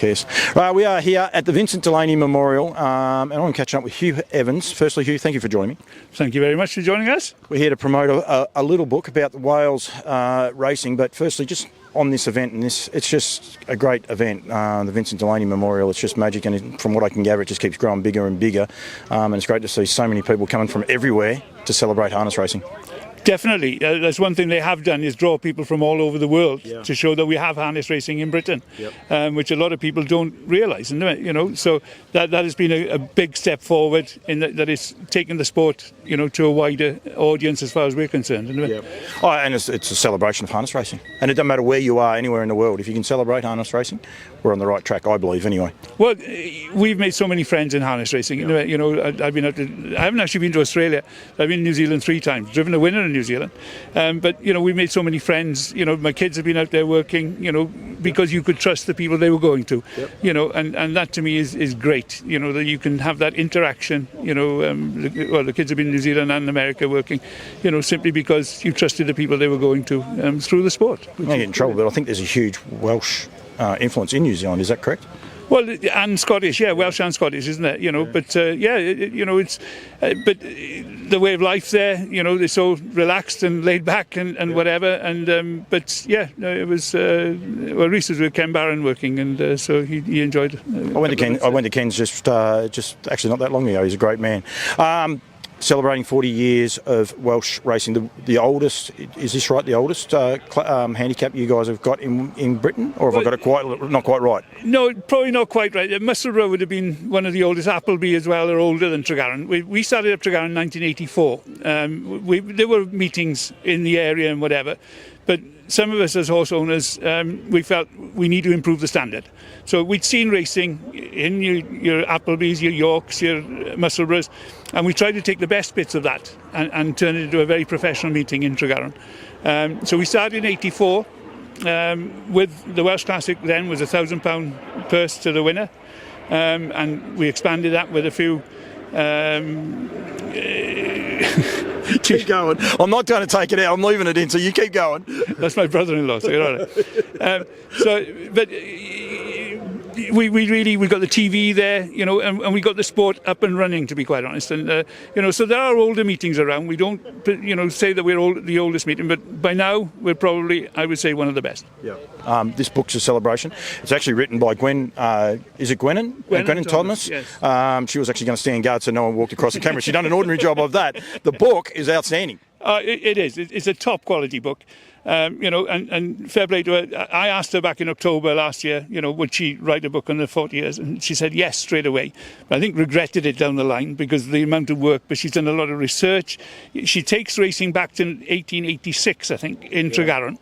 Yes. We are here at the Vincent Delaney Memorial and I'm catching up with Hugh Evans. Firstly, Hugh, thank you for joining me. Thank you very much for joining us. We're here to promote a little book about the Wales racing, but firstly, just on this event, and it's just a great event, the Vincent Delaney Memorial. It's just magic, and from what I can gather, it just keeps growing bigger and bigger, and it's great to see so many people coming from everywhere to celebrate harness racing. Definitely. That's one thing they have done, is draw people from all over the world to show that we have harness racing in Britain, which a lot of people don't realise, you know. So that has been a big step forward in that it's taken the sport, you know, to a wider audience as far as we're concerned. Oh, and it's a celebration of harness racing, and it doesn't matter where you are, anywhere in the world. If you can celebrate harness racing, we're on the right track, I believe, anyway. Well, we've made so many friends in harness racing. You know, I haven't actually been to Australia. I've been to New Zealand 3 times, driven a winner in New Zealand. But, you know, we made so many friends. You know, my kids have been out there working, you know, because you could trust the people they were going to, you know, and that to me is great, you know, that you can have that interaction, you know. Well, the kids have been in New Zealand and America working, you know, simply because you trusted the people they were going to through the sport. I get in trouble, but I think there's a huge Welsh influence in New Zealand, is that correct? Well, and Scottish, Welsh and Scottish, isn't it? You know, but you know, it's but the way of life there, you know, they're so relaxed and laid back and whatever. And but it was. Well, Reese was with Ken Barron working, and so he enjoyed. I went to Ken's just actually not that long ago. He's a great man. Celebrating 40 years of Welsh racing, the oldest, is this right, the oldest handicap you guys have got in Britain? Or have I got it not quite right? No, probably not quite right. Musselburgh would have been one of the oldest. Appleby as well are older than Tregaron. We started up Tregaron in 1984. There were meetings in the area and whatever, but some of us as horse owners, we felt we need to improve the standard. So we'd seen racing in your Applebys, your Yorks, your Musselburghs, and we tried to take the best bits of that and turn it into a very professional meeting in Tregaron. So we started in 84 with the Welsh Classic. Then was £1,000 purse to the winner, and we expanded that with a few. Keep going. I'm not going to take it out. I'm leaving it in, so you keep going. That's my brother-in-law, so you're on it. But we got the TV there, you know, and we got the sport up and running, to be quite honest. And you know, so there are older meetings around. We don't, you know, say that we're the oldest meeting, but by now we're probably, I would say, one of the best. Yeah. This book's a celebration. It's actually written by Gwen. Is it Gwennon? Gwennon Thomas. Yes. She was actually going to stand guard so no one walked across the camera. She's done an ordinary job of that. The book is outstanding. It is. It's a top quality book. You know, and fair play to her. I asked her back in October last year, you know, would she write a book on the 40 years? And she said yes straight away. But I think regretted it down the line because of the amount of work. But she's done a lot of research. She takes racing back to 1886, I think, in Tregaron.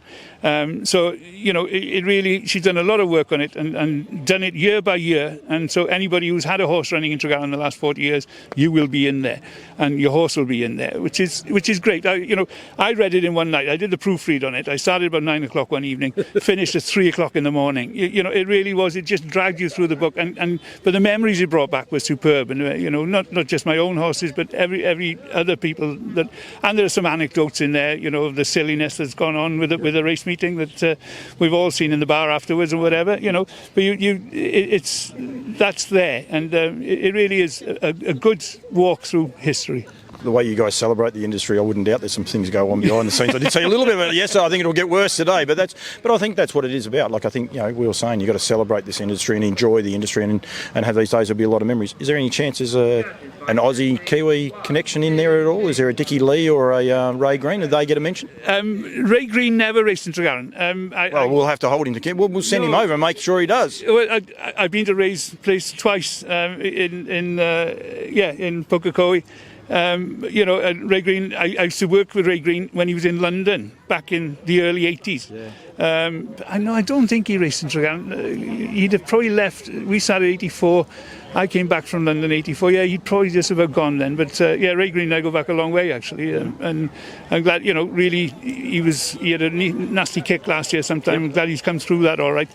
So, you know, it really, she's done a lot of work on it and done it year by year. And so anybody who's had a horse running in Tregaron in the last 40 years, you will be in there and your horse will be in there, which is great. I read it in one night. I did the proofread on it. I started about 9 o'clock one evening, finished at 3 o'clock in the morning. You know, it really was, it just dragged you through the book. But the memories it brought back were superb. And, you know, not just my own horses, but every other people that, and there are some anecdotes in there, you know, of the silliness that's gone on with the race meeting that we've all seen in the bar afterwards or whatever, you know. But that's there, and it really is a good walk through history. The way you guys celebrate the industry, I wouldn't doubt there's some things go on behind the scenes. I did say a little bit about it yesterday. I think it'll get worse today, but I think that's what it is about. Like, I think, you know, we were saying, you've got to celebrate this industry and enjoy the industry and have these days. There'll be a lot of memories. Is there any chance there's an Aussie-Kiwi connection in there at all? Is there a Dickie Lee or a Ray Green? Did they get a mention? Ray Green never raced in Tregaron. We'll have to hold him to. We'll send him over and make sure he does. Well, I've been to Ray's place twice in Pukekohe. You know, Ray Green, I used to work with Ray Green when he was in London back in the early 80s. I don't think he raced in Tregaron. He'd have probably left. We started 84. I came back from London 84. Yeah, he'd probably just about gone then. But Ray Green and I go back a long way actually. And I'm glad, you know, really he had a nasty kick last year sometime. I'm glad he's come through that all right.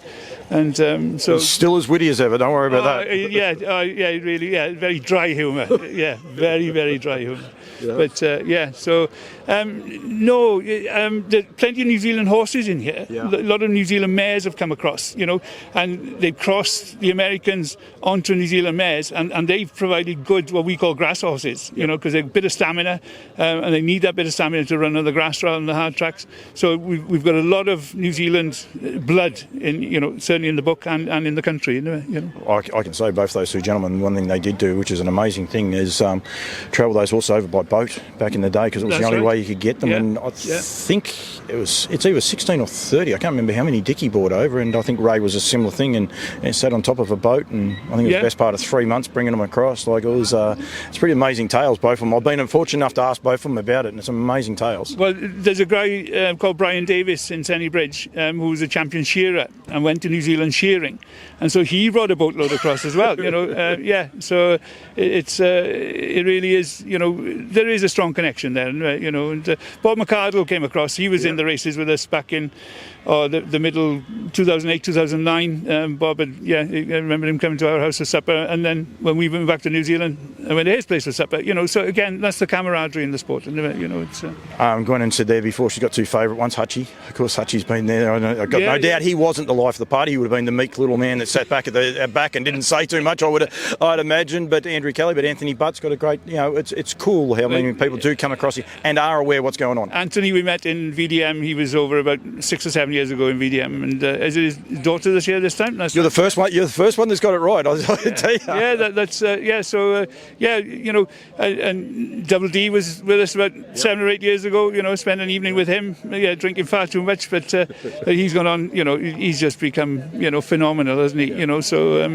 And so still as witty as ever. Don't worry about that. Really, very dry humour. Very, very dry humour. But so no, there's plenty of New Zealand horses in here. Yeah. A lot of New Zealand mares have come across, you know, and they've crossed the Americans onto New Zealand mares, and they've provided good, what we call grass horses, you know, because they've a bit of stamina, and they need that bit of stamina to run on the grass rather than the hard tracks. So we've got a lot of New Zealand blood in, you know, certainly in the book and in the country, you know. I can say both those two gentlemen, one thing they did do, which is an amazing thing, is travel those horses over by boat back in the day, because it was the only way you could get them. Yeah. And I think it's either 16 or 30. I can't remember how many Dickie brought over, and I think Ray was a similar thing, and sat on top of a boat, and I think it was the best part of 3 months bringing them across. Like, it was, it's pretty amazing tales, both of them. I've been fortunate enough to ask both of them about it, and it's amazing tales. Well, there's a guy called Brian Davis in Senny Bridge, who was a champion shearer and went to New Zealand shearing, and so he brought a boatload across as well. You know, so it really is. You know, there is a strong connection there. You know, and Bob McArdle came across. He was in the races with us back in the middle 2008, 2009. Bob had, I remember him coming to our house for supper, and then when we went back to New Zealand, I went to his place for supper. You know, so again, that's the camaraderie in the sport. And you know, it's. Gwennon said there before she's got two favourite ones. Hutchie, of course, Hutchie's been there. I've got no doubt he wasn't the life of the party. He would have been the meek little man that sat back at the back and didn't say too much. I'd imagine. But Andrew Kelly, but Anthony Butt's got a great. You know, it's cool how many people do come across here and are aware what's going on. Anthony, we met in VDM. He was over about 6 or 7 years ago in VDM, and is it his daughter this year? This time, you're the first one. You're the first one that's got it right. I'll tell you. Yeah, that's So you know, and Double D was with us about 7 or 8 years ago. You know, spent an evening with him. Drinking far too much, but he's gone on. You know, he's just become, you know, phenomenal, hasn't he? You know, so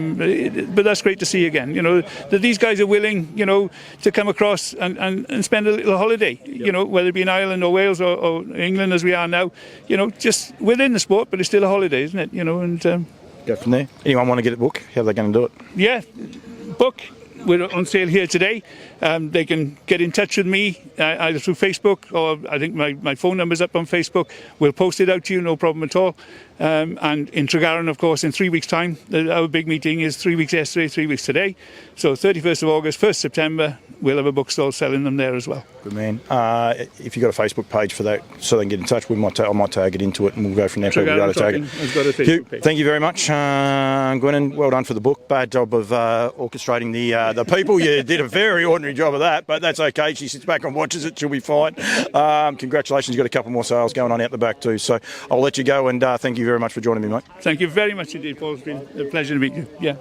but that's great to see again. You know, that these guys are willing, you know, to come across and spend a little holiday. You know, whether it be in Ireland or Wales or England as we are now. You know, just within the sport, but it's still a holiday, isn't it? You know, and go from there. Anyone want to get a book? How are they going to do it? Yeah, book. We're on sale here today. They can get in touch with me either through Facebook, or I think my phone number's up on Facebook. We'll post it out to you, no problem at all. And in Tregaron, of course, in 3 weeks' time, our big meeting is 3 weeks yesterday, 3 weeks today. So 31st of August, 1st September, we'll have a bookstall selling them there as well. Good man. If you've got a Facebook page for that, so they can get in touch, I might tag it into it, and we'll go from there. Tregaron Talking has got a Facebook page. Thank you very much, Gwennon. Well done for the book. Bad job of orchestrating the people. You did a very ordinary job of that, but that's okay. She sits back and watches it. She'll be fine. Congratulations. You've got a couple more sales going on out the back too. So I'll let you go, and thank you very much for joining me, mate. Thank you very much indeed, Paul. It's been a pleasure to meet you. Yeah.